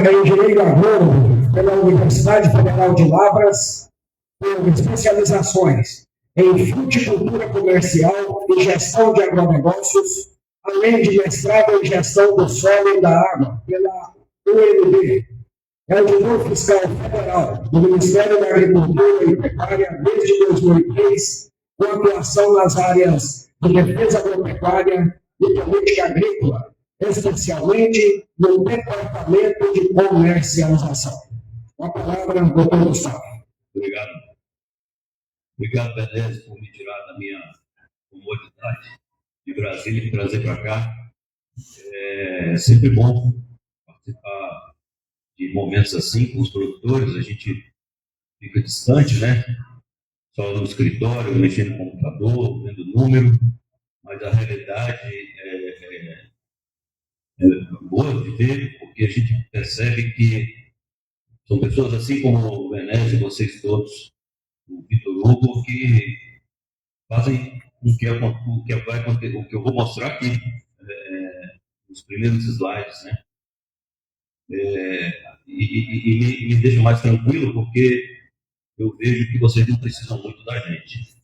Engenheiro agrônomo pela Universidade Federal de Lavras, com especializações em fruticultura comercial e gestão de agronegócios, além de mestrado em gestão do solo e da água pela UNB. É auditor fiscal federal do Ministério da Agricultura e Pecuária desde 2003, com atuação nas áreas de defesa agropecuária e política agrícola, especialmente no Departamento de Comercialização. Com a palavra, doutor Gustavo. Obrigado. Obrigado, Benésio, por me tirar da minha comodidade de Brasília e me trazer para cá. É sempre bom participar de momentos assim com os produtores. A gente fica distante, né? Só no escritório, mexendo no computador, vendo número, mas a realidade é boa de ver, porque a gente percebe que são pessoas assim como o Benésio, vocês todos, o Vitor Hugo, que fazem o que eu vou mostrar aqui nos primeiros slides, né? E me deixa mais tranquilo, porque eu vejo que vocês não precisam muito da gente.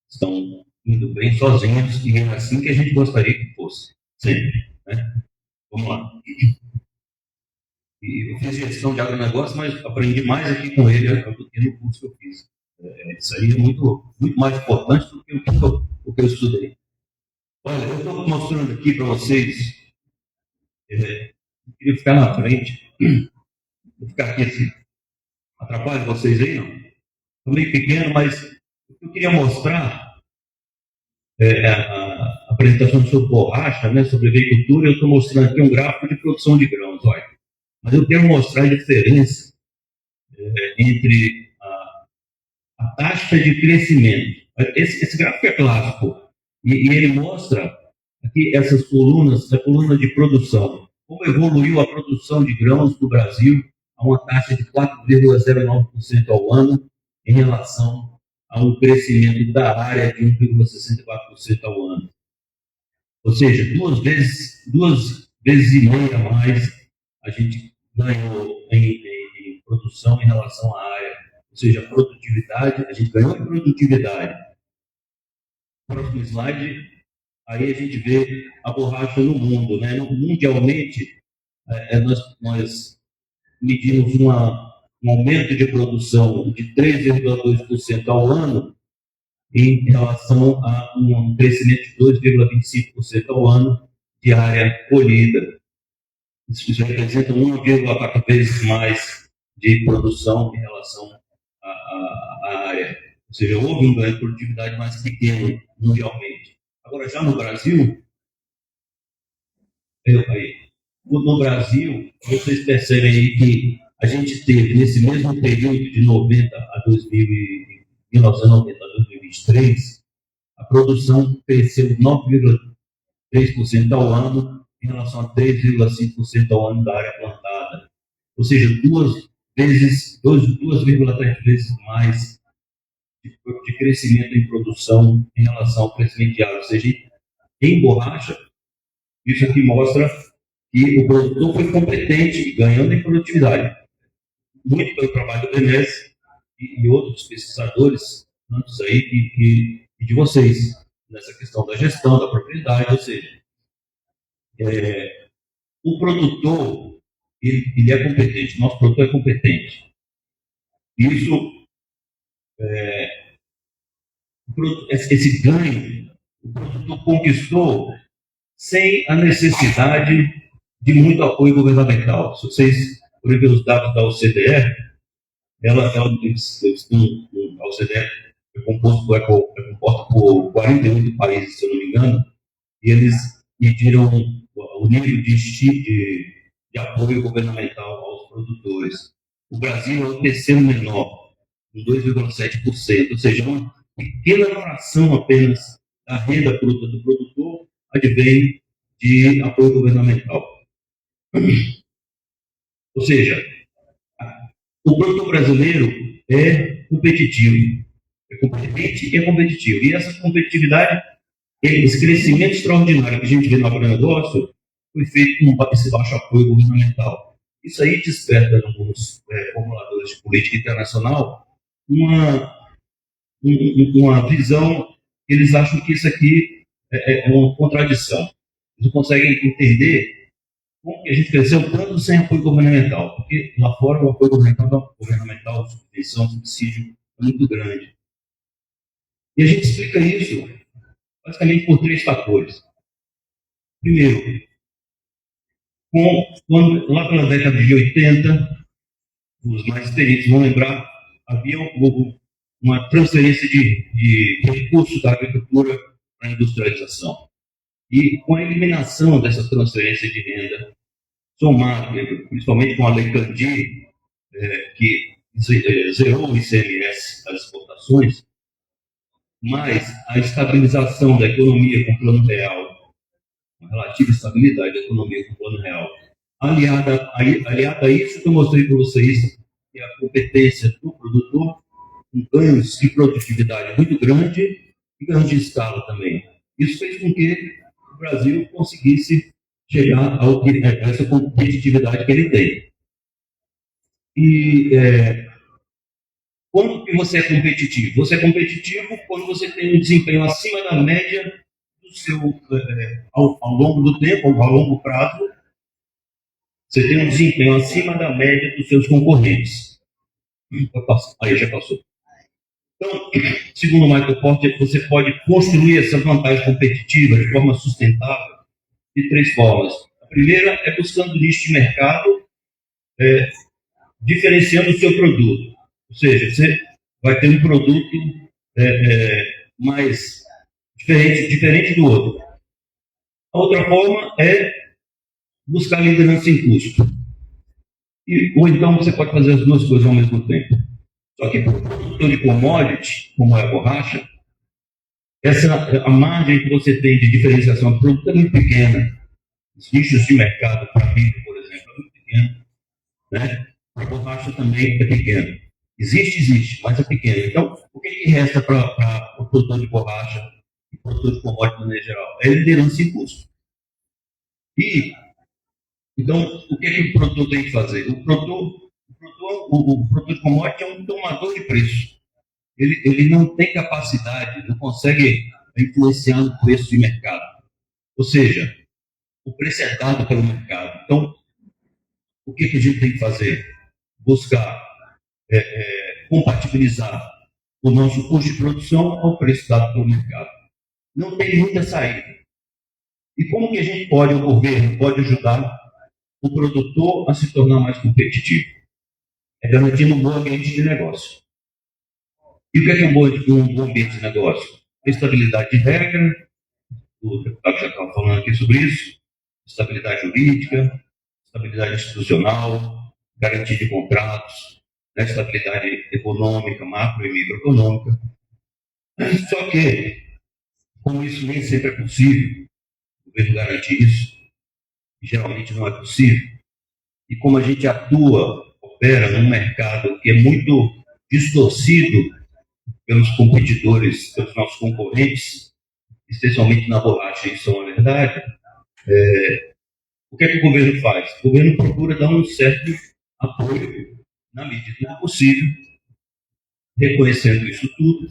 Estão indo bem sozinhos, e é assim que a gente gostaria que fosse, sempre, né? Vamos lá. E eu fiz gestão de agronegócio, mas aprendi mais aqui com ele do que no curso que eu fiz. Isso aí é muito mais importante do que o que eu estudei. Olha, eu estou mostrando aqui para vocês. Eu queria ficar na frente. Vou ficar aqui assim. Atrapalha vocês aí, não? Estou meio pequeno, mas o que eu queria mostrar a apresentação sobre borracha, né, sobre agricultura. Eu estou mostrando aqui um gráfico de produção de grãos, olha. Mas eu quero mostrar a diferença entre a taxa de crescimento. Esse gráfico é clássico, e ele mostra aqui essas colunas, a coluna de produção, como evoluiu a produção de grãos no Brasil a uma taxa de 4,09% ao ano, em relação ao crescimento da área de 1,64% ao ano. Ou seja, duas vezes e meia a mais a gente ganhou em produção em relação à área. Ou seja, a produtividade, a gente ganhou em produtividade. Próximo slide, aí a gente vê a borracha no mundo, né? Mundialmente, nós medimos um aumento de produção de 3,2% ao ano em relação a um crescimento de 2,25% ao ano de área colhida. Isso representa 1,4 vezes mais de produção em relação à área. Ou seja, houve um ganho de produtividade mais pequeno mundialmente. Agora, já no Brasil, vocês percebem aí que a gente teve, nesse mesmo período de 1990 a 2023, a produção cresceu 9,3% ao ano, em relação a 3,5% ao ano da área plantada. Ou seja, 2,3 vezes mais de crescimento em produção em relação ao crescimento de área. Ou seja, em borracha, isso aqui mostra que o produtor foi competente, ganhando em produtividade. Muito pelo trabalho do Benésio e outros pesquisadores, tantos aí, e de vocês, nessa questão da gestão, da propriedade. Ou seja, o produtor, ele é competente, nosso produtor é competente. Isso, esse ganho, o produtor conquistou sem a necessidade de muito apoio governamental. Se vocês forem ver os dados da OCDE, a OCDE é composta por 48 países, se eu não me engano, e eles mediram o nível de apoio governamental aos produtores. O Brasil é o terceiro menor, com 2,7%, ou seja, uma pequena fração apenas da renda bruta do produtor advém de apoio governamental. Ou seja, o produtor brasileiro é competitivo, é competente e é competitivo. E essa competitividade, esse crescimento extraordinário que a gente vê no agronegócio, foi feito com esse baixo apoio governamental. Isso aí desperta nos formuladores de política internacional uma visão que eles acham que isso aqui é uma contradição. Eles não conseguem entender como que a gente cresceu tanto sem apoio governamental, porque lá fora o apoio governamental, subvenção, subsídio é muito grande. E a gente explica isso basicamente por 3 fatores. Primeiro, lá pela década de 80, os mais experientes vão lembrar, havia uma transferência de recursos da agricultura para a industrialização. E com a eliminação dessa transferência de renda, somada, principalmente com a Lei Candir, que zerou o ICMS das exportações, mas a estabilização da economia com o Plano Real, a relativa estabilidade da economia com o Plano Real, aliada a isso que eu mostrei para vocês, que é a competência do produtor, com ganhos de produtividade muito grande e ganhos de escala também. Isso fez com que o Brasil conseguisse chegar a essa competitividade que ele tem. E quando que você é competitivo? Você é competitivo quando você tem um desempenho acima da média do seu, ao longo do tempo, ao longo prazo, você tem um desempenho acima da média dos seus concorrentes. Aí já passou. Então, segundo o Michael Porter, você pode construir essa vantagem competitiva de forma sustentável de 3 formas. A primeira é buscando nicho de mercado, diferenciando o seu produto. Ou seja, você vai ter um produto mais diferente do outro. A outra forma é buscar liderança em custo. Ou então você pode fazer as 2 coisas ao mesmo tempo. Só que para o produtor de commodity, como é a borracha, a margem que você tem de diferenciação do produto é muito pequena. Os nichos de mercado para milho, por exemplo, é muito pequeno. Né? A borracha também é pequena. Existe, mas é pequena. Então, o que resta para o produtor de borracha e o produtor de commodity no geral? É liderança em custo. Então, o que o produtor tem que fazer? O produtor de commodity é um tomador de preço. Ele não tem capacidade, não consegue influenciar no preço de mercado. Ou seja, o preço é dado pelo mercado. Então, o que a gente tem que fazer? Buscar compatibilizar o nosso custo de produção ao preço dado pelo mercado. Não tem muita saída. E como que a gente o governo pode ajudar o produtor a se tornar mais competitivo? É garantindo um bom ambiente de negócio. E o que é um bom ambiente de negócio? Estabilidade de regra, o deputado já estava falando aqui sobre isso, estabilidade jurídica, estabilidade institucional, garantia de contratos, estabilidade econômica, macro e microeconômica. Só que, como isso nem sempre é possível, o governo garantir isso, geralmente não é possível, e como a gente opera num mercado que é muito distorcido pelos competidores, pelos nossos concorrentes, especialmente na borracha, isso é uma verdade, o que o governo faz? O governo procura dar um certo apoio, na medida do possível, reconhecendo isso tudo,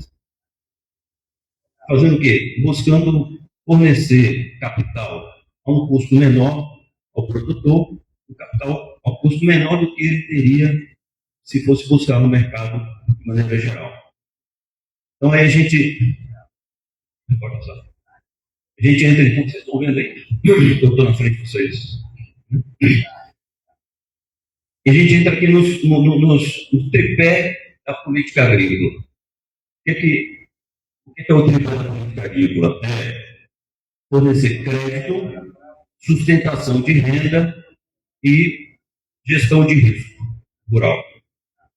fazendo o quê? Buscando fornecer capital a um custo menor ao produtor, o capital a um custo menor do que ele teria se fosse buscar no mercado de maneira geral. Então aí a gente entra em... Vocês estão vendo aí? Eu estou na frente de vocês. E a gente entra aqui no tripé da política agrícola. O que é o tripé da política agrícola? É fornecer crédito, sustentação de renda e gestão de risco rural.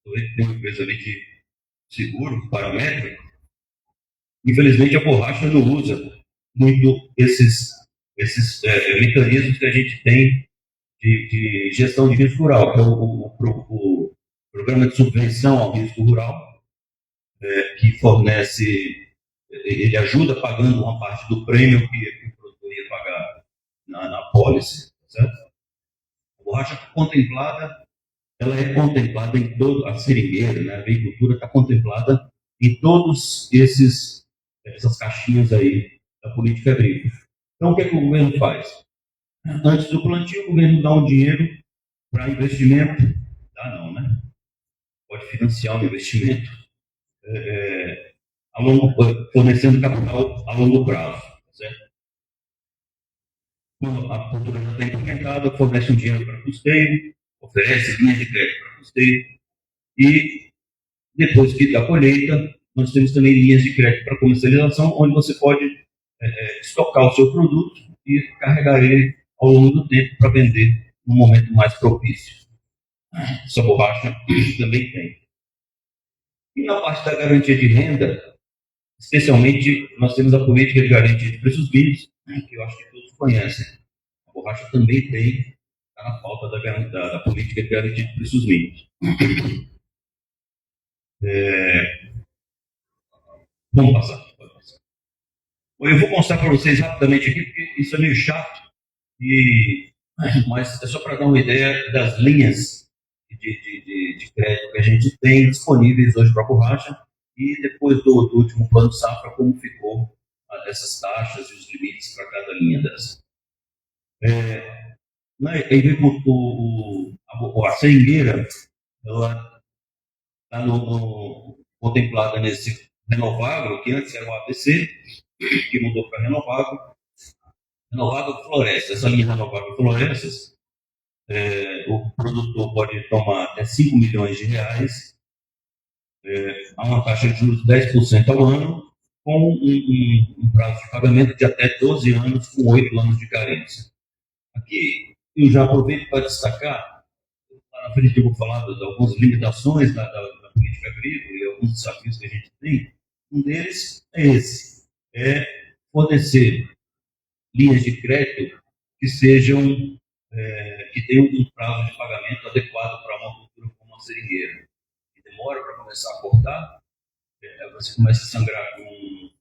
Tem uma empresa ali de seguro paramétrico. Infelizmente, a borracha não usa muito esses mecanismos que a gente tem de gestão de risco rural, que é o programa de subvenção ao risco rural, que fornece, ele ajuda pagando uma parte do prêmio que o produtor ia pagar na pólice, certo? borracha está contemplada, ela é contemplada em todo, a seringueira, né, a agricultura está contemplada em todos essas caixinhas aí da política agrícola. Então, o que, é que o governo faz? Antes do plantio, o governo dá um dinheiro para investimento, dá não, né? Pode financiar o investimento fornecendo capital a longo prazo, certo? Quando a cultura já está implementada, fornece um dinheiro para custeio, oferece linha de crédito para custeio, e depois da colheita, nós temos também linhas de crédito para comercialização, onde você pode estocar o seu produto e carregar ele ao longo do tempo para vender no momento mais propício. Essa borracha também tem. E na parte da garantia de renda, especialmente, nós temos a política de garantia de preços mínimos, que eu acho que todos conhecem. A borracha também tem, está na pauta da política de garantia de preços mínimos. Vamos passar. Eu vou mostrar para vocês rapidamente aqui, porque isso é meio chato, mas é só para dar uma ideia das linhas de crédito que a gente tem disponíveis hoje para a borracha, e depois do último plano de safra, como ficou essas taxas e os limites para cada linha dessa. A seringueira, ela está contemplada nesse Renovagro, que antes era o ABC, que mudou para Renovagro. Renovagro Floresta, essa linha Renovagro Florestas, o produtor pode tomar até 5 milhões de reais, a uma taxa de juros de 10% ao ano, com um prazo de pagamento de até 12 anos, com 8 anos de carência. Aqui, eu já aproveito para destacar, lá na frente eu vou falar de algumas limitações da política agrícola e alguns desafios que a gente tem. Um deles é esse, fornecer linhas de crédito que sejam, que tenham um prazo de pagamento adequado para uma cultura como a seringueira. Que demora para começar a cortar, você começa a sangrar com...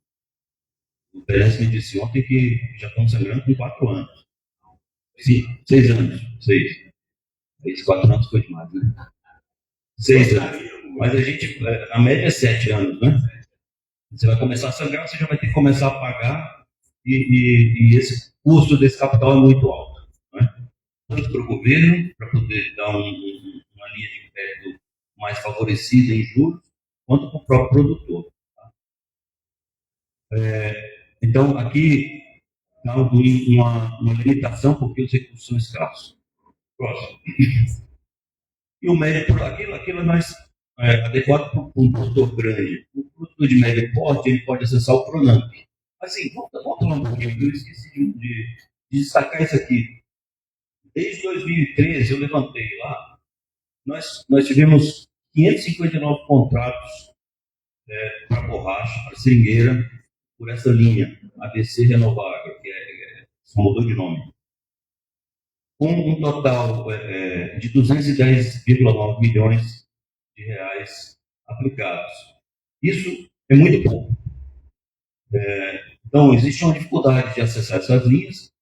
O Pérez me disse ontem que já estão sangrando com 4 anos. Sim, 6 anos. 6. Esses 4 anos foi demais, né? 6 anos. Mas a média é 7 anos, né? Você vai começar a sangrar, você já vai ter que começar a pagar, e esse custo desse capital é muito alto, né? Tanto para o governo, para poder dar uma linha de crédito mais favorecida em juros, quanto para o próprio produtor. Tá? Então, aqui há uma limitação, porque os recursos são escassos. Próximo. E o médio, aquilo é mais adequado para um produtor grande. O produtor de médio porte, ele pode acessar o Pronamp. Assim, volta lá um pouquinho, eu esqueci de destacar isso aqui. Desde 2013, eu levantei lá, nós tivemos 559 contratos para borracha, para seringueira, por essa linha, ABC Renovável, que só mudou de nome. Com um total de 210,9 milhões de reais aplicados. Isso é muito pouco. Então, existe uma dificuldade de acessar essas linhas,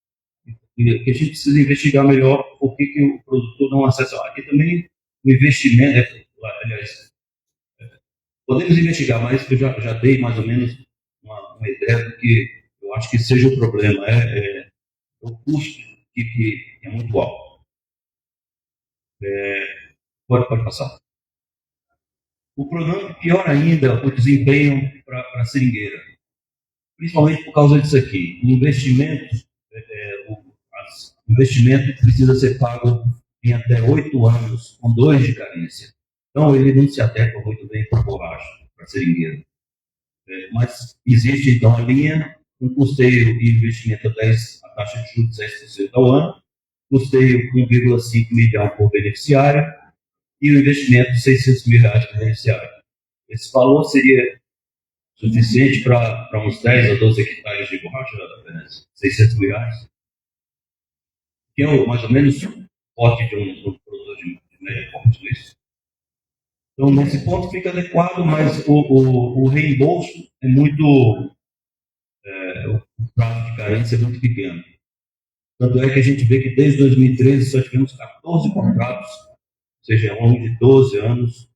que a gente precisa investigar melhor por que o produtor não acessa. Aqui também o investimento, aliás, podemos investigar, mas eu já dei mais ou menos uma ideia do que eu acho que seja o problema, o custo que é muito alto. Pode passar. O problema, pior ainda, o desempenho para a seringueira, principalmente por causa disso aqui. O investimento precisa ser pago em até 8 anos, com 2 de carência. Então, ele não se adequa muito bem para a borracha, para a seringueira. Mas existe, então, a linha, um custeio e investimento a taxa de juros de 10% ao ano, custeio 1,5 milhão por beneficiário e o investimento de 600 mil reais por beneficiário. Esse valor seria suficiente para uns 10 a 12 hectares de borracha, da Veneza? 600 mil reais? Que é mais ou menos o porte de um produtor de média porte, isso. Então, nesse ponto fica adequado, mas o reembolso é muito... o prazo de carência é muito pequeno. Tanto é que a gente vê que desde 2013 só tivemos 14 contratos, ou seja, ao longo de 12 anos,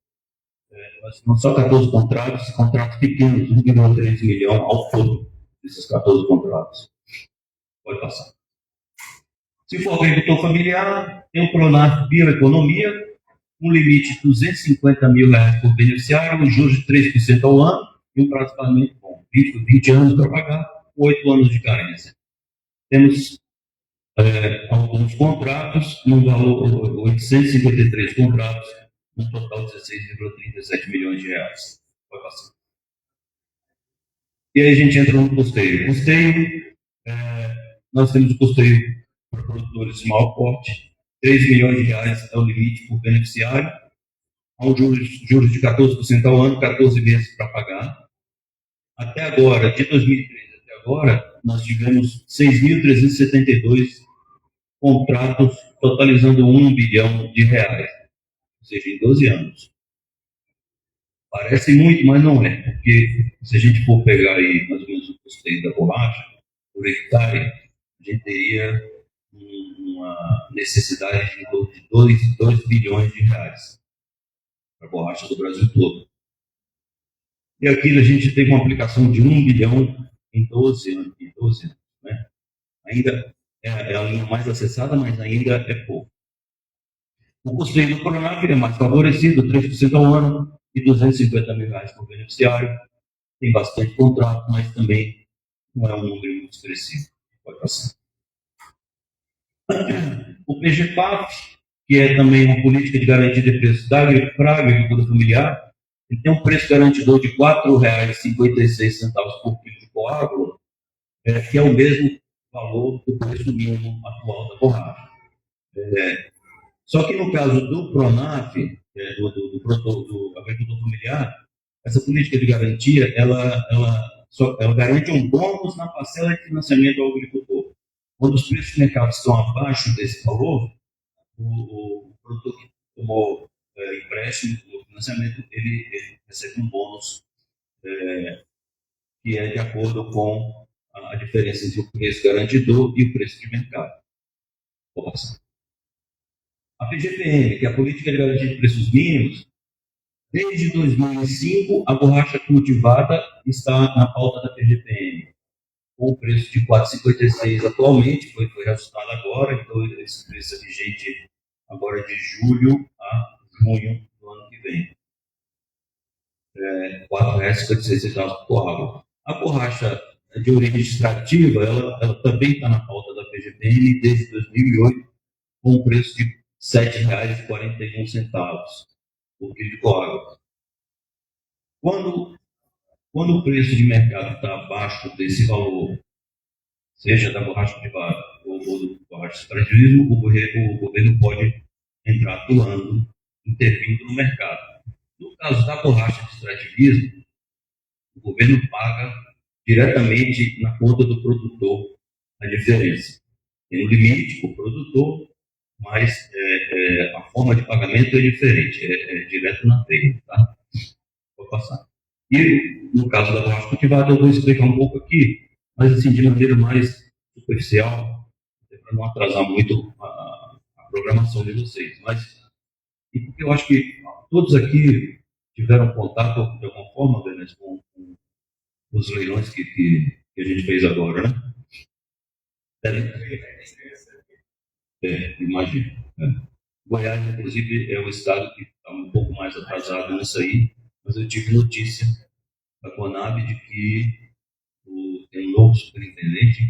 não só 14 contratos pequenos, 1,3 milhão ao todo, desses 14 contratos. Pode passar. Se for agricultor familiar, tem o Pronaf Bioeconomia, um limite de R$250 mil por beneficiário, um juros de 3% ao ano e um prazo de pagamento bom. 20 anos para pagar, 8 anos de carência. Temos alguns contratos, num valor 853 contratos, um total de 16,37 milhões de reais. Pode passar. E aí a gente entra no custeio. Custeio, nós temos o custeio para produtores de maior porte, 3 milhões de reais é o limite por beneficiário, há um juros de 14% ao ano, 14 meses para pagar. Até agora, de 2013 até agora, nós tivemos 6.372 contratos totalizando 1 bilhão de reais, ou seja, em 12 anos. Parece muito, mas não é, porque se a gente for pegar aí mais ou menos o custeio da borracha, por hectare, a gente teria uma necessidade de 2 bilhões de reais para a borracha do Brasil todo. E aqui a gente tem uma aplicação de 1 bilhão em 12 anos. Né? Ainda é a linha mais acessada, mas ainda é pouco. O custeio do Pronaf é mais favorecido, 3% ao ano e 250 mil reais por beneficiário. Tem bastante contrato, mas também não é um número muito expressivo. Pode passar. O PGPAF, que é também uma política de garantia de preços para a agricultura familiar, ele tem um preço garantidor de R$ 4,56 por quilo de coágulo, que é o mesmo valor do preço mínimo atual da borracha. Só que no caso do Pronaf, do agricultor familiar, essa política de garantia, ela garante um bônus na parcela de financiamento ao agricultor. Quando os preços de mercado estão abaixo desse valor, o produtor que tomou empréstimo, o financiamento, ele recebe um bônus que é de acordo com a diferença entre o preço garantidor e o preço de mercado. A PGPM, que é a Política de Garantia de Preços Mínimos, desde 2005, a borracha cultivada está na pauta da PGPM, com o preço de R$ 4,56 atualmente, foi reajustado agora, então esse preço é vigente agora de julho a junho do ano que vem. R$ 4,56 por coágulo. A borracha de origem extrativa, ela também está na pauta da PGPM desde 2008, com um preço de R$ 7,41 por quilo de coágulo. Quando o preço de mercado está abaixo desse valor, seja da borracha privada ou do borracha extrativismo, o governo pode entrar atuando, intervindo no mercado. No caso da borracha de extrativismo, o governo paga diretamente na conta do produtor a diferença. Tem um limite para o produtor, mas a forma de pagamento é diferente, é direto na feira. Tá? Vou passar. E no caso da borracha cultivada, eu vou explicar um pouco aqui, mas assim, de maneira mais superficial, para não atrasar muito a programação de vocês. Mas e porque eu acho que todos aqui tiveram contato, de alguma forma, Benes, com os leilões que a gente fez agora, né? Imagino. Goiás, inclusive, é o estado que está um pouco mais atrasado nisso aí, mas eu tive notícia da Conab de que tem um novo superintendente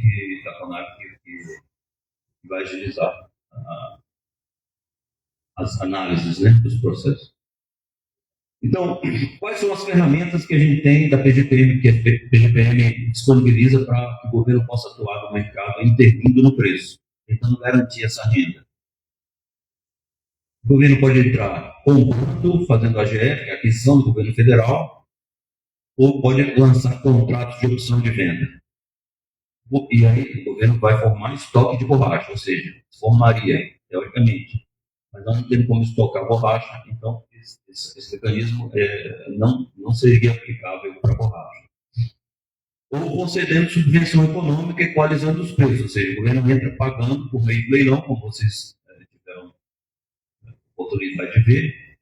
da Conab que vai agilizar as análises, né, dos processos. Então, quais são as ferramentas que a gente tem da PGPM, que a PGPM disponibiliza para que o governo possa atuar no mercado, intervindo no preço, tentando garantir essa renda? O governo pode entrar comprando, fazendo AGF, aquisição do governo federal, ou pode lançar contratos de opção de venda. E aí o governo vai formar estoque de borracha, ou seja, formaria, teoricamente. Mas nós não temos como estocar borracha, então esse mecanismo não seria aplicável para borracha. ou concedendo subvenção econômica equalizando os preços, ou seja, o governo entra pagando por meio do leilão, como vocês tiveram oportunidade de ver,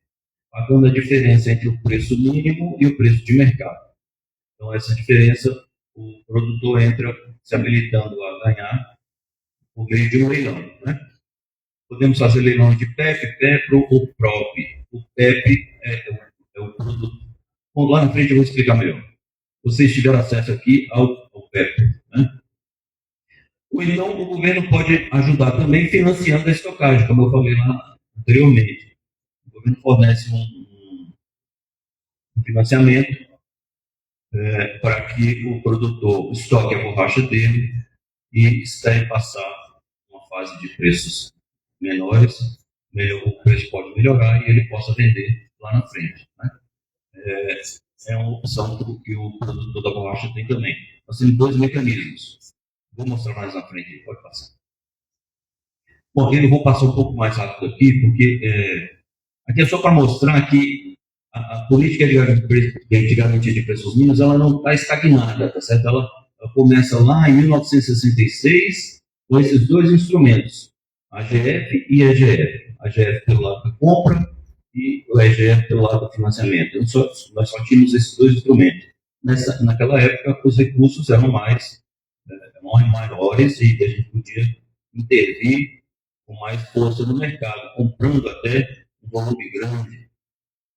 pagando a diferença entre o preço mínimo e o preço de mercado. Então, essa diferença, o produtor entra se habilitando a ganhar por meio de um leilão. Né? Podemos fazer leilão de PEP, PEPRO ou PROP. O PEP é o produto. Bom, lá na frente eu vou explicar melhor. Vocês tiveram acesso aqui ao PEP. Né? Ou então o governo pode ajudar também financiando a estocagem, como eu falei lá anteriormente. O governo fornece um financiamento para que o produtor estoque a borracha dele e espere passar uma fase de preços menores, o preço pode melhorar e ele possa vender lá na frente. Né? É uma opção que o produtor da borracha tem também. Nós temos dois mecanismos. Vou mostrar mais na frente, pode passar. Bom, eu vou passar um pouco mais rápido aqui, porque aqui é só para mostrar que a política de garantia de preços mínimos ela não está estagnada, tá certo? Ela começa lá em 1966 com esses dois instrumentos, AGF e EGF. AGF pelo lado da compra e o EGF pelo lado do financiamento. Nós só tínhamos esses dois instrumentos. Naquela época, os recursos eram maiores e a gente podia intervir com mais força no mercado, comprando até um volume grande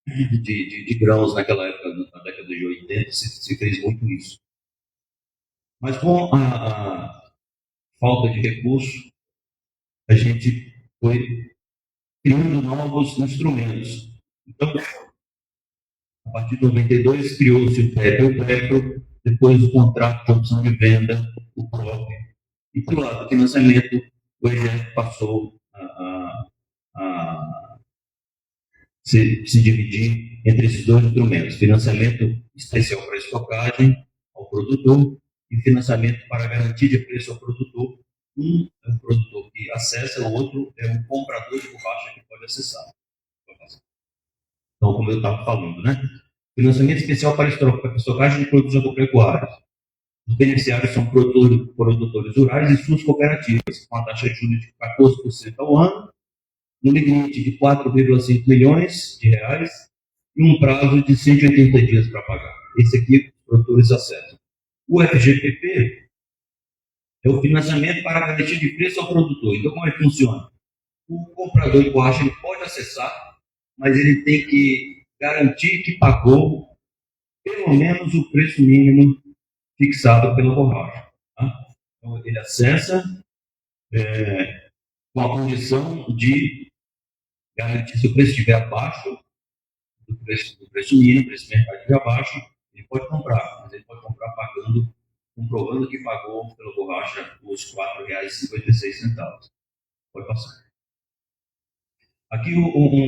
de grãos naquela época, na década de 80, se fez muito isso. Mas com a falta de recursos, a gente foi criando novos instrumentos. Então, a partir de 92, criou-se o PEP e o PEPRO, depois o contrato de opção de venda, o PROP, e pelo lado do financiamento, o EGF passou a se dividir entre esses dois instrumentos, financiamento especial para estocagem ao produtor e financiamento para garantia de preço ao produtor. Um é o produtor que acessa, o outro é o comprador de borracha que pode acessar. Então, como eu estava falando, né? Financiamento especial para estocagem de produtos agropecuários. Os beneficiários são produtores rurais e suas cooperativas, com a taxa de juros de 14% ao ano, no limite de 4,5 milhões de reais e um prazo de 180 dias para pagar. Esse aqui os produtores acessam. O FGPP é o financiamento para garantia de preço ao produtor. Então, como é que funciona? O comprador de borracha ele pode acessar, mas ele tem que garantir que pagou pelo menos o preço mínimo fixado pela borracha. Tá? Então, ele acessa com a condição de garantir, se o preço estiver abaixo do preço mínimo, o preço mercado estiver abaixo, ele pode comprar, mas ele pode comprar comprovando que pagou pela borracha os R$ 4,56. Pode passar. Aqui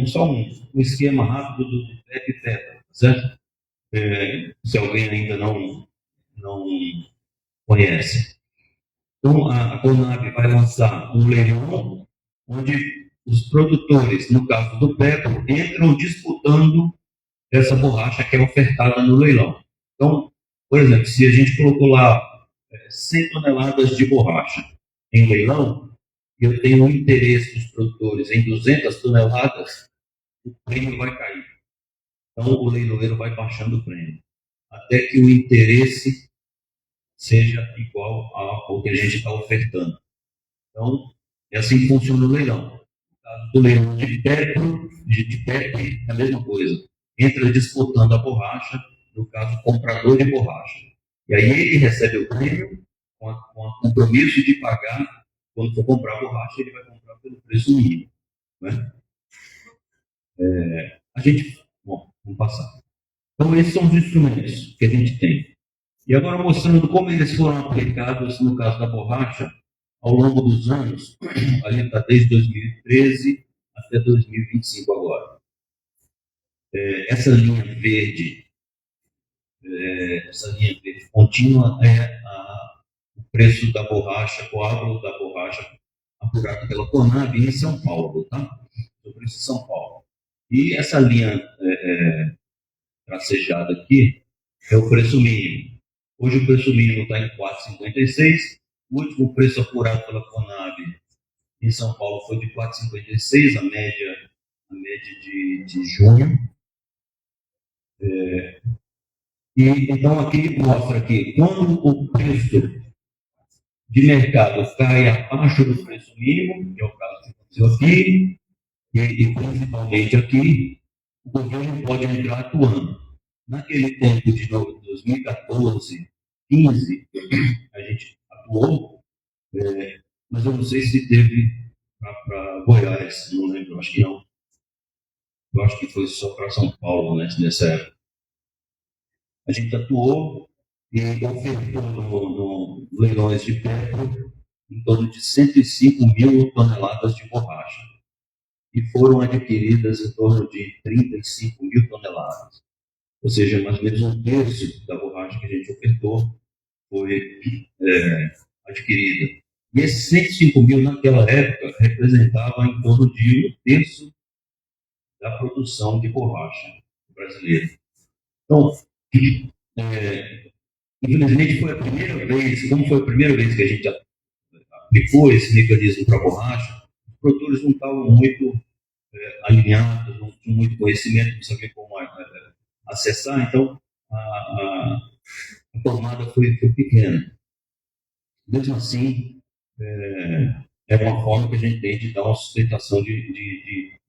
só um esquema rápido do PEP e PEPA, certo? Se alguém ainda não conhece. Então, a Conab vai lançar um leilão onde os produtores, no caso do PEPA, entram disputando essa borracha que é ofertada no leilão. Então, por exemplo, se a gente colocou lá 100 toneladas de borracha em leilão, e eu tenho um interesse dos produtores em 200 toneladas, o prêmio vai cair. Então, o leiloeiro vai baixando o prêmio, até que o interesse seja igual ao que a gente está ofertando. Então, é assim que funciona o leilão. No caso do leilão de PEP, é a mesma coisa. Entra disputando a borracha, no caso, comprador de borracha. E aí ele recebe o prêmio com o compromisso de pagar, quando for comprar a borracha, ele vai comprar pelo preço mínimo. Né? Vamos passar. Então, esses são os instrumentos que a gente tem. E agora mostrando como eles foram aplicados, no caso da borracha, ao longo dos anos, a gente está desde 2013 até 2025 agora. Essa linha verde contínua é o preço da borracha, coágulo da borracha apurado pela Conab em São Paulo, tá? O preço de São Paulo. E essa linha tracejada aqui é o preço mínimo. Hoje o preço mínimo está em 4,56. O último preço apurado pela Conab em São Paulo foi de 4,56, a média de junho. E então aqui mostra que quando o preço de mercado cai abaixo do preço mínimo, que é o caso que aconteceu aqui, e principalmente aqui, o governo pode entrar atuando. Naquele tempo de 2014, 2015, a gente atuou, mas eu não sei se teve para Goiás, não lembro, acho que não. Eu acho que foi só para São Paulo, né, nessa época. A gente atuou e ofertou no leilões de Petro em torno de 105 mil toneladas de borracha. E foram adquiridas em torno de 35 mil toneladas. Ou seja, mais ou menos um terço da borracha que a gente ofertou foi adquirida. E esses 105 mil, naquela época, representavam em torno de um terço da produção de borracha brasileira. Então, infelizmente, foi a primeira vez, como foi a primeira vez que a gente aplicou esse mecanismo para a borracha, os produtores não estavam muito alinhados, não tinham muito conhecimento, não sabiam como acessar, então a tomada foi pequena. Mesmo assim, é uma forma que a gente tem de dar uma sustentação de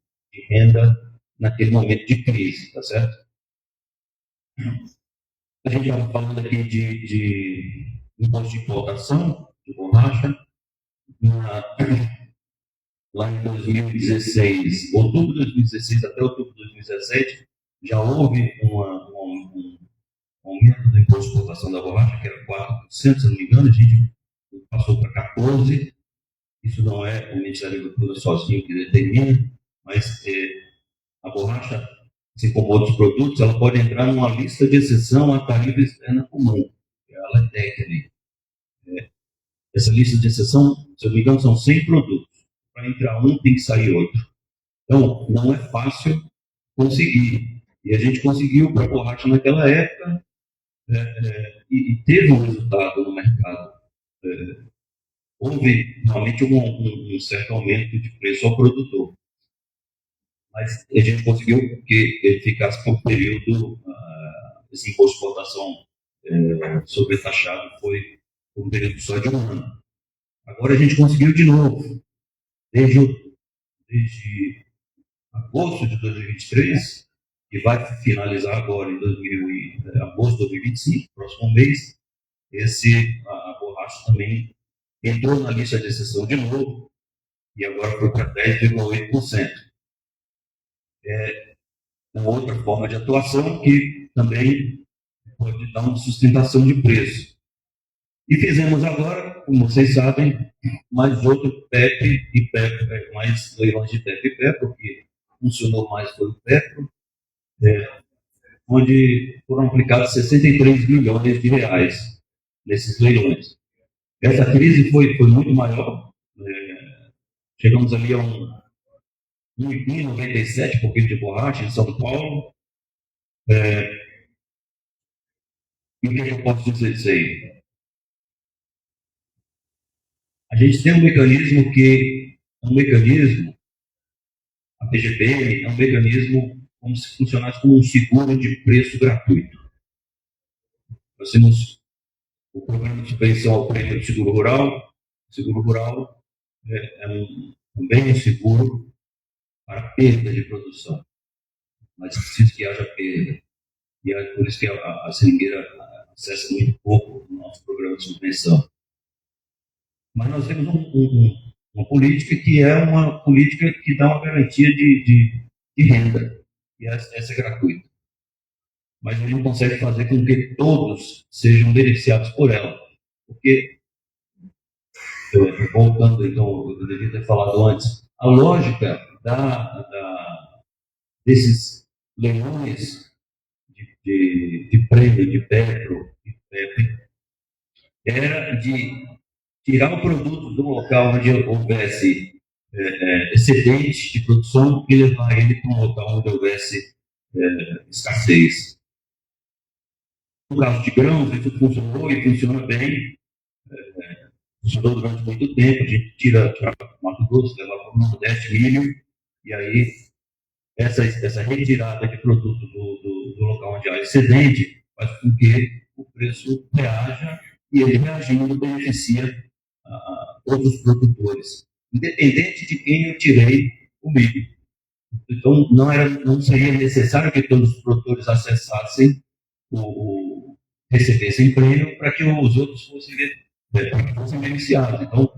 renda naquele momento de crise, tá certo? A gente estava falando aqui de imposto de importação de borracha. Lá em 2016, outubro de 2016 até outubro de 2017, já houve um aumento do imposto de exportação da borracha, que era 4%, se não me engano, a gente passou para 14%. Isso não é o Ministério da Agricultura sozinho que determina, mas a borracha, assim como outros produtos, ela pode entrar numa lista de exceção à tarifa externa comum, que é a LETEC também. Essa lista de exceção, se eu não me engano, são 100 produtos. Para entrar um, tem que sair outro. Então, não é fácil conseguir. E a gente conseguiu para a borracha naquela época e teve um resultado no mercado. Houve realmente um certo aumento de preço ao produtor. Mas a gente conseguiu que ele ficasse por um período, esse imposto de exportação sobretaxado foi por um período só de um ano. Agora a gente conseguiu de novo, desde agosto de 2023, e vai finalizar agora em agosto de 2025, próximo mês, a borracha também entrou na lista de exceção de novo, e agora foi para 10,8%. É uma outra forma de atuação que também pode dar uma sustentação de preço. E fizemos agora, como vocês sabem, mais outro PEP e PEP, mais leilões de PEP e PEP, porque funcionou mais foi o Petro, onde foram aplicados 63 bilhões de reais nesses leilões. Essa crise foi muito maior. Chegamos ali a 1,97 por quilo de borracha em São Paulo. E o que eu posso dizer disso aí? A gente tem um mecanismo a PGPM é um mecanismo como se funcionasse como um seguro de preço gratuito. Nós temos o programa de subvenção ao prêmio de seguro rural. O seguro rural também é seguro para perda de produção, mas precisa que haja perda. E é por isso que a seringueira acessa muito pouco o nosso programa de subvenção. Mas nós temos uma política que é uma política que dá uma garantia de renda, e essa é gratuita. Mas a gente não consegue fazer com que todos sejam beneficiados por ela. Porque, voltando, então, eu devia ter falado antes, a lógica desses leilões de prêmio de Petro e PEP era de tirar o produto do local onde houvesse excedente de produção e levar ele para um local onde houvesse escassez. No caso de grãos, isso funcionou e funciona bem. Funcionou durante muito tempo. A gente tira Mato Grosso, leva para o Nordeste milho, e aí essa retirada de produto do local onde há excedente faz com que o preço reaja, e ele reagindo beneficia outros produtores, independente de quem eu tirei o milho. Então, não seria necessário que todos os produtores acessassem recebessem prêmio para que os outros fossem beneficiados. Então,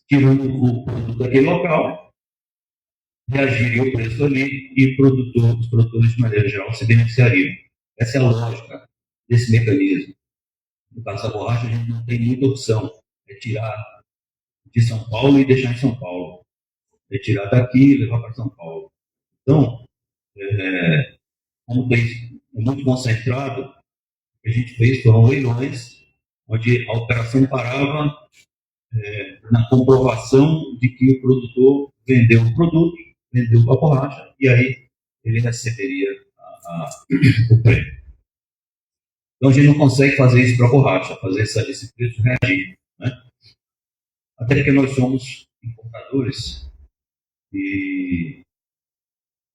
tirando o produto daquele local, reagiria o preço ali e os produtores, de maneira geral, se beneficiariam. Essa é a lógica desse mecanismo. No caso da borracha, a gente não tem muita opção. É tirar de São Paulo e deixar em São Paulo. É tirar daqui e levar para São Paulo. Então, como tem muito concentrado, o que a gente fez foram leilões, onde a operação parava na comprovação de que o produtor vendeu o produto, vendeu a borracha, e aí ele receberia o prêmio. Então, a gente não consegue fazer isso para a borracha, fazer esse preço reagir. Né? Até porque nós somos importadores e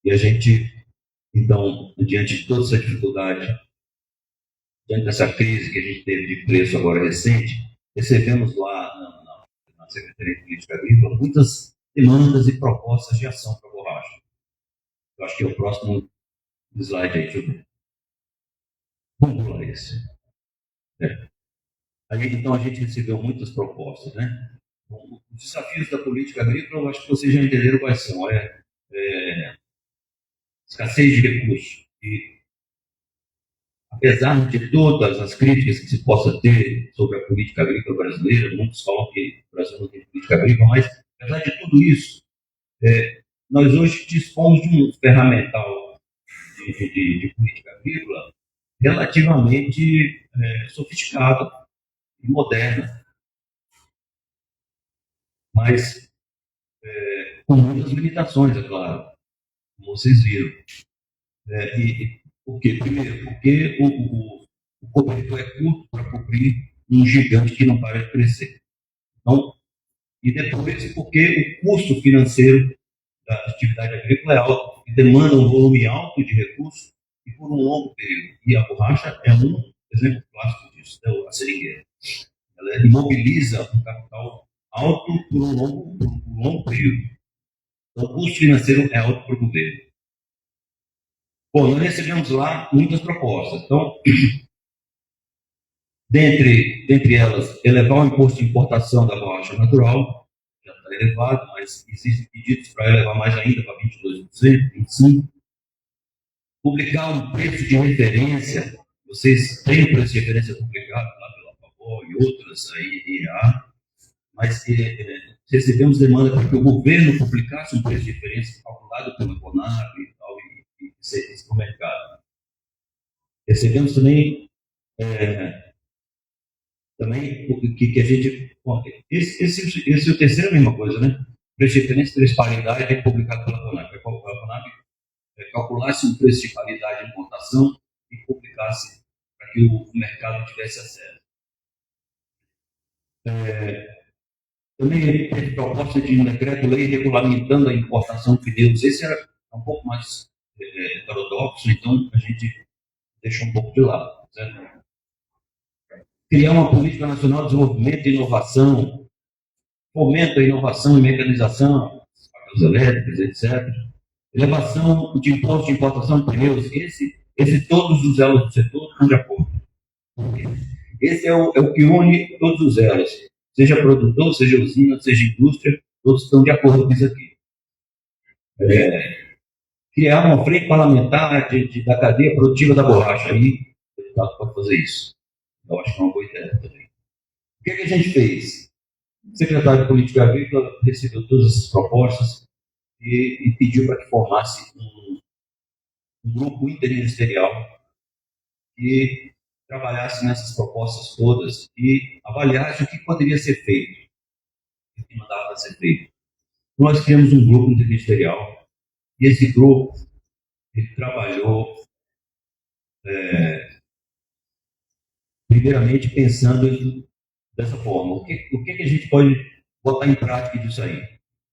a gente, então, diante de toda essa dificuldade, diante dessa crise que a gente teve de preço agora recente, recebemos lá na Secretaria de Política Agrícola muitas demandas e propostas de ação para a borracha. Eu acho que é o próximo slide aí, deixa eu ver. Vamos pular esse. Aí, então, a gente recebeu muitas propostas, né? Bom, os desafios da política agrícola, eu acho que vocês já entenderam quais são. Escassez de recursos. E, apesar de todas as críticas que se possa ter sobre a política agrícola brasileira, muitos falam que o Brasil não tem política agrícola, mas, apesar de tudo isso, nós hoje dispomos de um ferramental de política agrícola relativamente sofisticado e moderno, mas com muitas limitações, é claro, como vocês viram. Por quê? Primeiro, porque o cobertor é curto para cobrir um gigante que não para de crescer. Então, e depois, porque o custo financeiro da atividade agrícola é alto, e demanda um volume alto de recursos e por um longo período. E a borracha é um exemplo clássico disso, né? A seringueira. Ela imobiliza um capital alto por um longo período. Então, o custo financeiro é alto para o governo. Bom, nós recebemos lá muitas propostas. Então, dentre elas, elevar o imposto de importação da borracha natural, já está elevado, mas existem pedidos para elevar mais ainda, para 22%, 25%. Publicar um preço de referência, vocês têm o preço de referência publicado lá pela FAO e outras aí, mas recebemos demanda para que o governo publicasse um preço de referência calculado pela Conab e tal, e serviço no mercado. Recebemos também que a gente... Bom, esse é o terceiro, a mesma coisa, né? Preço de referência, preço de paridade é publicado pela Conab. A Conab calculasse um preço de paridade de importação e publicasse para que o mercado tivesse acesso. Também teve proposta de um decreto-lei regulamentando a importação de pneus. Esse era um pouco mais heterodoxo, então a gente deixou um pouco de lado. Certo? Criar uma política nacional de desenvolvimento e inovação, fomenta a inovação e mecanização, facas elétricas, etc. Elevação de imposto de importação de pneus. Esse todos os elos do setor estão de acordo. Esse é o que une todos os elos. Seja produtor, seja usina, seja indústria, todos estão de acordo com isso aqui. Criar uma frente parlamentar da cadeia produtiva da borracha. Aí, o deputado pode fazer isso. Eu acho que é uma boa ideia também. O que a gente fez? O secretário de Política Agrícola recebeu todas essas propostas e pediu para que formasse um grupo interministerial que trabalhasse nessas propostas todas e avaliasse o que poderia ser feito, o que não dava para ser feito. Nós criamos um grupo interministerial e esse grupo ele trabalhou primeiramente pensando dessa forma. O que a gente pode botar em prática disso aí?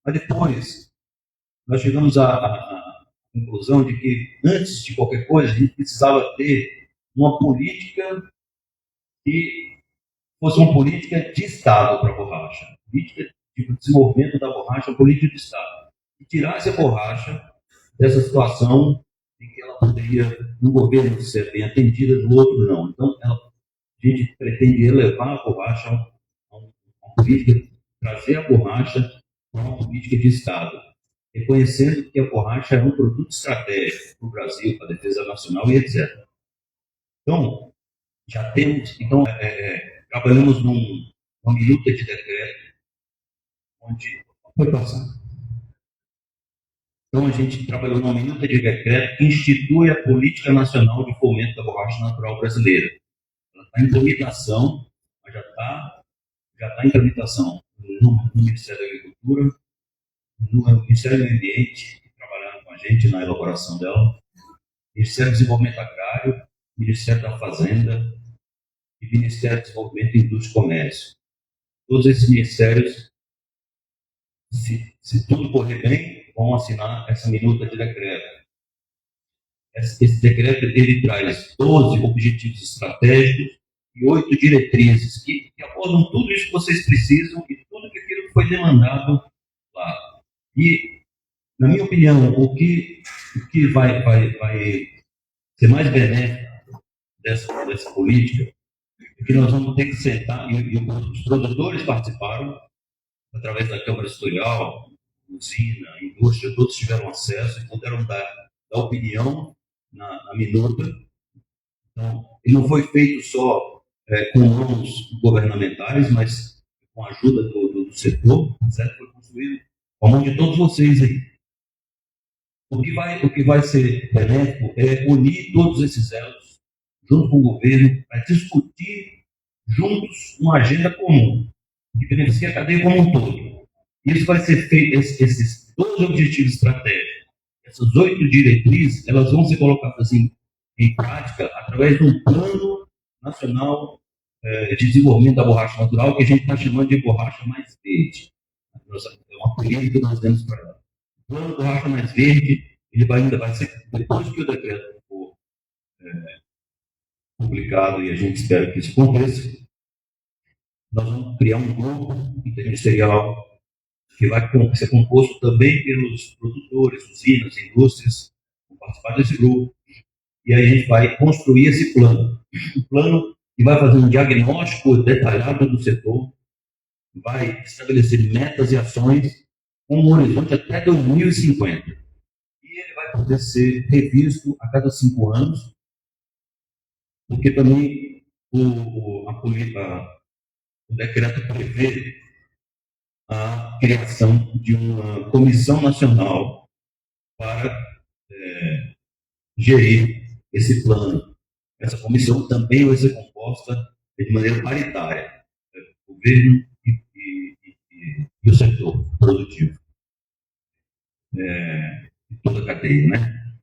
Mas depois, nós chegamos à conclusão de que, antes de qualquer coisa, a gente precisava ter uma política que fosse uma política de Estado para a borracha. Política de desenvolvimento da borracha, uma política de Estado. E tirasse a borracha dessa situação em que ela poderia, no governo, ser bem atendida, no outro não. Então, a gente pretende elevar a borracha a uma política, trazer a borracha a uma política de Estado, reconhecendo que a borracha é um produto estratégico para o Brasil, para a defesa nacional e etc. Então, já temos, trabalhamos numa minuta de decreto, onde foi passando. Então, a gente trabalhou numa minuta de decreto que institui a Política Nacional de Fomento da Borracha Natural Brasileira. Ela está em tramitação, mas já está em tramitação no Ministério da Agricultura, no Ministério do Meio Ambiente, trabalhando com a gente na elaboração dela, Ministério do Desenvolvimento Agrário, Ministério da Fazenda e Ministério do Desenvolvimento, Indústria e Comércio. Todos esses ministérios, se tudo correr bem, vão assinar essa minuta de decreto. Esse decreto ele traz 12 objetivos estratégicos e 8 diretrizes que abordam tudo isso que vocês precisam e tudo aquilo que foi demandado lá. E, na minha opinião, o que vai ser mais benéfico dessa política é que nós vamos ter que sentar, e os produtores participaram, através da Câmara Setorial, usina, indústria, todos tiveram acesso e puderam dar opinião na minuta. Então, ele não foi feito só com mãos governamentais, mas com a ajuda do setor, certo? Foi construído com a mão de todos vocês aí. O que vai ser benéfico é unir todos esses elos, junto com o governo, para discutir juntos uma agenda comum, que beneficia a cadeia como um todo. Isso vai ser feito, esses 12 objetivos estratégicos, essas 8 diretrizes, elas vão ser colocadas em prática através de um plano nacional de desenvolvimento da borracha natural, que a gente está chamando de borracha mais verde. É uma apelido que nós demos para ela. O plano borracha mais verde, ele ainda vai ser, depois que o decreto for publicado, e a gente espera que isso aconteça, nós vamos criar um grupo interministerial que vai ser composto também pelos produtores, usinas, indústrias, vão participar desse grupo. E aí a gente vai construir esse plano. Um plano que vai fazer um diagnóstico detalhado do setor, vai estabelecer metas e ações com um horizonte até 2050. E ele vai poder ser revisto a cada 5 anos, porque também o decreto prevê a criação de uma comissão nacional para gerir esse plano. Essa comissão também vai ser composta de maneira paritária, o governo e o setor produtivo, toda a cadeia, né?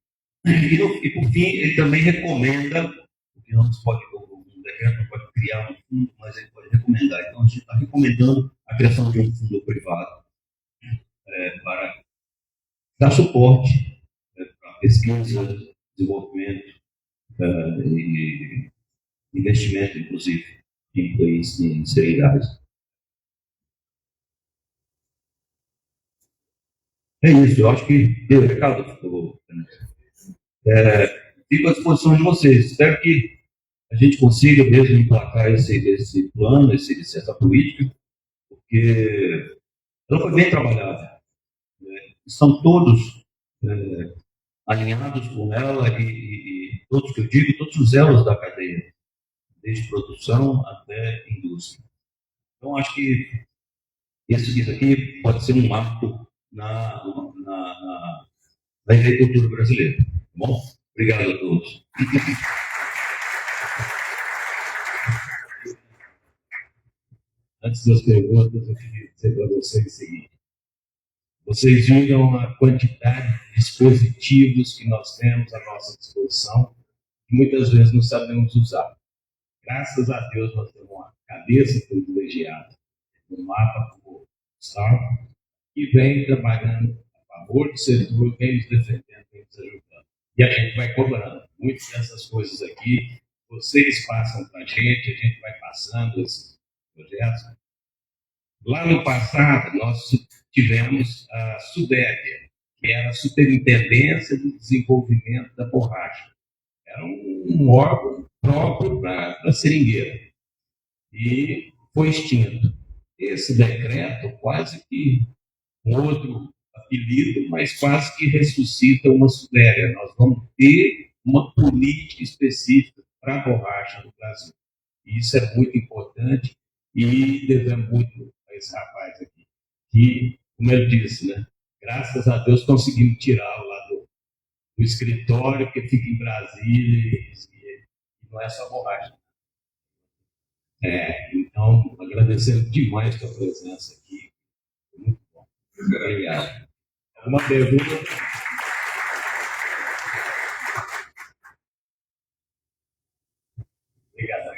E por fim, ele também recomenda, porque não se pode, o decreto não pode criar um fundo, mas ele pode recomendar. Então, a gente está recomendando a criação de um fundo privado para dar suporte para pesquisa, desenvolvimento e investimento, inclusive, em seriedade. É isso, eu acho que deu recado. Fico à disposição de vocês. Espero que a gente consiga mesmo emplacar esse plano, essa política, porque ela foi bem trabalhada. Estão todos alinhados com ela e todos que eu digo, todos os elos da cadeia, desde produção até indústria. Então, acho que isso aqui pode ser um marco na agricultura brasileira. Tá bom? Obrigado a todos. Antes das perguntas, eu queria dizer para vocês o seguinte. Vocês viram a quantidade de dispositivos que nós temos à nossa disposição, que muitas vezes não sabemos usar. Graças a Deus nós temos uma cabeça privilegiada no mapa como Gustavo, que vem trabalhando a favor do setor, vem nos defendendo, vem nos ajudando. E a gente vai cobrando muitas dessas coisas aqui. Vocês passam para a gente vai passando esses projetos. Lá no passado, nós tivemos a SUDEB, que era a Superintendência de Desenvolvimento da Borracha. Era um órgão próprio para a seringueira. E foi extinto. Esse decreto quase que um outro apelido, mas quase que ressuscita uma SUDEB. Nós vamos ter uma política específica para a borracha no Brasil. E isso é muito importante e devemos muito a esse rapaz aqui. Que, como eu disse, né, graças a Deus conseguimos tirá-lo lá do escritório, que fica em Brasília e não é só borracha. Então, agradecendo demais a sua presença aqui. Muito bom. Obrigado. Uma pergunta? Obrigado,